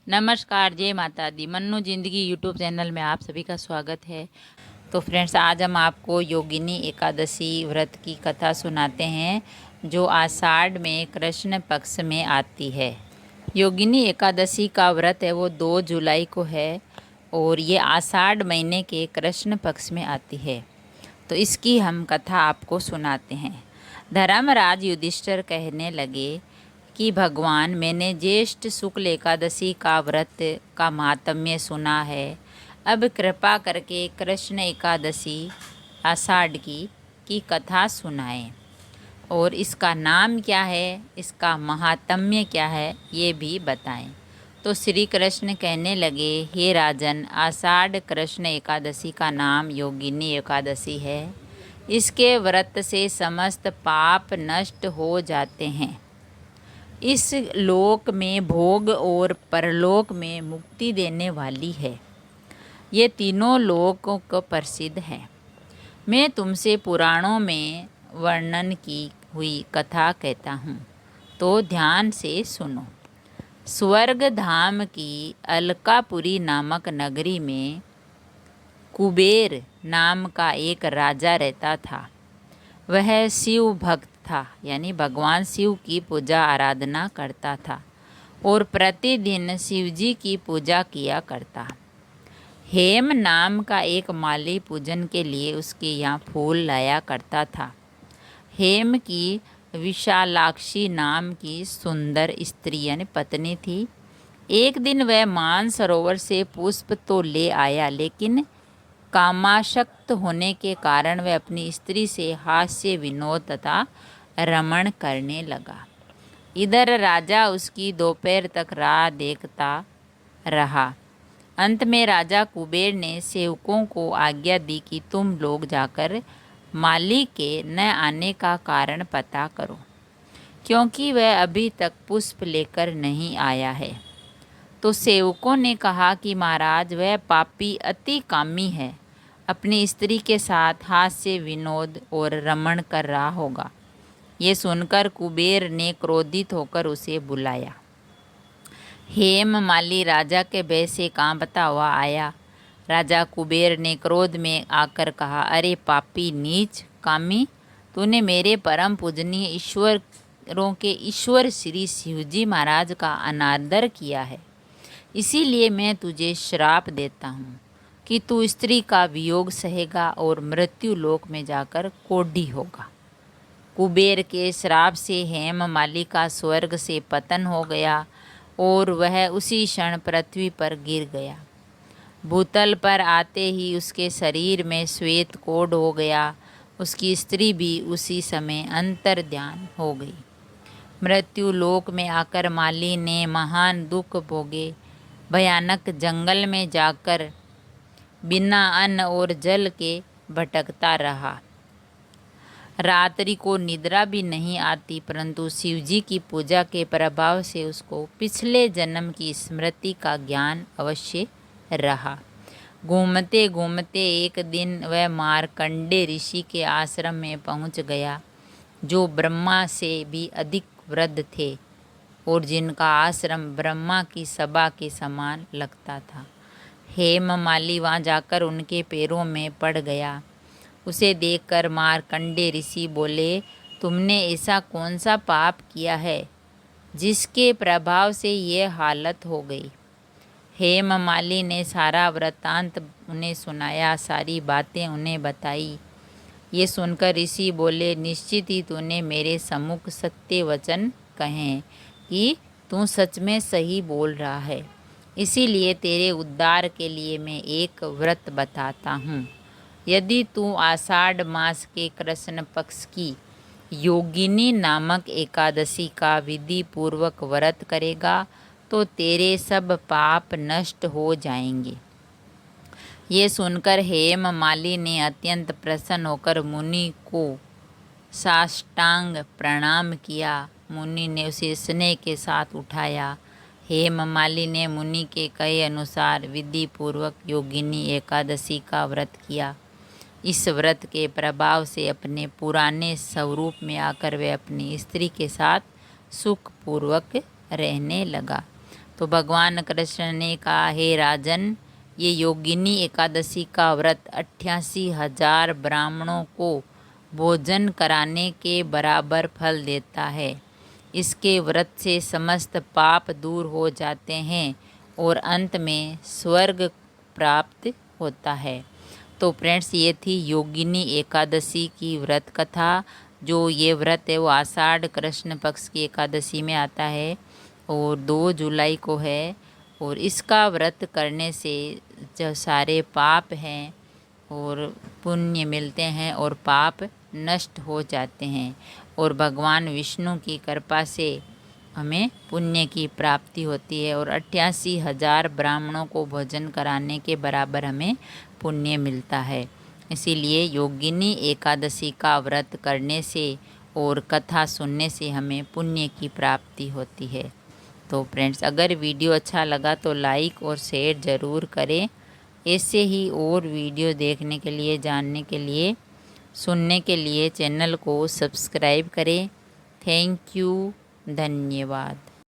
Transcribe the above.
नमस्कार, जय माता दी। मन्नू ज़िंदगी यूट्यूब चैनल में आप सभी का स्वागत है। तो फ्रेंड्स, आज हम आपको योगिनी एकादशी व्रत की कथा सुनाते हैं जो आषाढ़ में कृष्ण पक्ष में आती है। योगिनी एकादशी का व्रत है वो 2 जुलाई को है और ये आषाढ़ महीने के कृष्ण पक्ष में आती है। तो इसकी हम कथा आपको सुनाते हैं। धर्मराज युधिष्ठिर कहने लगे कि भगवान, मैंने ज्येष्ठ शुक्ल एकादशी का व्रत का महात्म्य सुना है। अब कृपा करके कृष्ण एकादशी आषाढ़ की कथा सुनाएं और इसका नाम क्या है, इसका महात्म्य क्या है, ये भी बताएं। तो श्री कृष्ण कहने लगे, हे राजन, आषाढ़ कृष्ण एकादशी का नाम योगिनी एकादशी है। इसके व्रत से समस्त पाप नष्ट हो जाते हैं। इस लोक में भोग और परलोक में मुक्ति देने वाली है। ये तीनों लोकों को प्रसिद्ध है। मैं तुमसे पुराणों में वर्णन की हुई कथा कहता हूँ, तो ध्यान से सुनो। स्वर्ग धाम की अलकापुरी नामक नगरी में कुबेर नाम का एक राजा रहता था। वह शिव भक्त था, यानी भगवान शिव की पूजा आराधना करता था और प्रतिदिन शिव जी की पूजा किया करता। हेम नाम का एक माली पूजन के लिए उसके यहाँ फूल लाया करता था। हेम की विशालाक्षी नाम की सुंदर स्त्री यानी पत्नी थी। एक दिन वह मानसरोवर से पुष्प तो ले आया, लेकिन कामासक्त होने के कारण वह अपनी स्त्री से हास्य विनोद तथा रमण करने लगा। इधर राजा उसकी दोपहर तक राह देखता रहा। अंत में राजा कुबेर ने सेवकों को आज्ञा दी कि तुम लोग जाकर माली के न आने का कारण पता करो, क्योंकि वह अभी तक पुष्प लेकर नहीं आया है। तो सेवकों ने कहा कि महाराज, वह पापी अति कामी है, अपनी स्त्री के साथ हास्य विनोद और रमण कर रहा होगा। ये सुनकर कुबेर ने क्रोधित होकर उसे बुलाया। हेम माली राजा के भय से कांपता हुआ आया। राजा कुबेर ने क्रोध में आकर कहा, अरे पापी नीच कामी, तूने मेरे परम पूजनीय ईश्वरों के ईश्वर श्री शिवजी महाराज का अनादर किया है। इसीलिए मैं तुझे श्राप देता हूँ कि तू स्त्री का वियोग सहेगा और मृत्यु लोक में जाकर कोढ़ी होगा। कुबेर के श्राप से हेम माली का स्वर्ग से पतन हो गया और वह उसी क्षण पृथ्वी पर गिर गया। भूतल पर आते ही उसके शरीर में श्वेत कोढ़ हो गया। उसकी स्त्री भी उसी समय अंतर्ध्यान हो गई। मृत्यु लोक में आकर माली ने महान दुख भोगे। भयानक जंगल में जाकर बिना अन्न और जल के भटकता रहा। रात्रि को निद्रा भी नहीं आती, परंतु शिवजी की पूजा के प्रभाव से उसको पिछले जन्म की स्मृति का ज्ञान अवश्य रहा। घूमते घूमते एक दिन वह मार्कंडे ऋषि के आश्रम में पहुंच गया, जो ब्रह्मा से भी अधिक वृद्ध थे और जिनका आश्रम ब्रह्मा की सभा के समान लगता था। हेम माली वहाँ जाकर उनके पैरों में पड़ गया। उसे देखकर मार्कंडे ऋषि बोले, तुमने ऐसा कौन सा पाप किया है जिसके प्रभाव से ये हालत हो गई। हेम माली ने सारा वृत्तांत उन्हें सुनाया, सारी बातें उन्हें बताई। ये सुनकर ऋषि बोले, निश्चित ही तूने मेरे सम्मुख सत्य वचन कहे कि तू सच में सही बोल रहा है। इसीलिए तेरे उद्धार के लिए मैं एक व्रत बताता हूँ। यदि तू आषाढ़ मास के कृष्ण पक्ष की योगिनी नामक एकादशी का विधि पूर्वक व्रत करेगा तो तेरे सब पाप नष्ट हो जाएंगे। ये सुनकर हेम माली ने अत्यंत प्रसन्न होकर मुनि को साष्टांग प्रणाम किया। मुनि ने उसे स्नेह के साथ उठाया। हेम माली ने मुनि के कहे अनुसार विधि पूर्वक योगिनी एकादशी का व्रत किया। इस व्रत के प्रभाव से अपने पुराने स्वरूप में आकर वह अपनी स्त्री के साथ सुखपूर्वक रहने लगा। तो भगवान कृष्ण ने कहा, हे राजन, ये योगिनी एकादशी का व्रत 88,000 ब्राह्मणों को भोजन कराने के बराबर फल देता है। इसके व्रत से समस्त पाप दूर हो जाते हैं और अंत में स्वर्ग प्राप्त होता है। तो फ्रेंड्स, ये थी योगिनी एकादशी की व्रत कथा। जो ये व्रत है वो आषाढ़ कृष्ण पक्ष की एकादशी में आता है और 2 जुलाई को है। और इसका व्रत करने से जो सारे पाप हैं और पुण्य मिलते हैं और पाप नष्ट हो जाते हैं और भगवान विष्णु की कृपा से हमें पुण्य की प्राप्ति होती है और 88,000 ब्राह्मणों को भोजन कराने के बराबर हमें पुण्य मिलता है। इसीलिए योगिनी एकादशी का व्रत करने से और कथा सुनने से हमें पुण्य की प्राप्ति होती है। तो फ्रेंड्स, अगर वीडियो अच्छा लगा तो लाइक और शेयर ज़रूर करें। ऐसे ही और वीडियो देखने के लिए, जानने के लिए, सुनने के लिए चैनल को सब्सक्राइब करें। थैंक यू, धन्यवाद।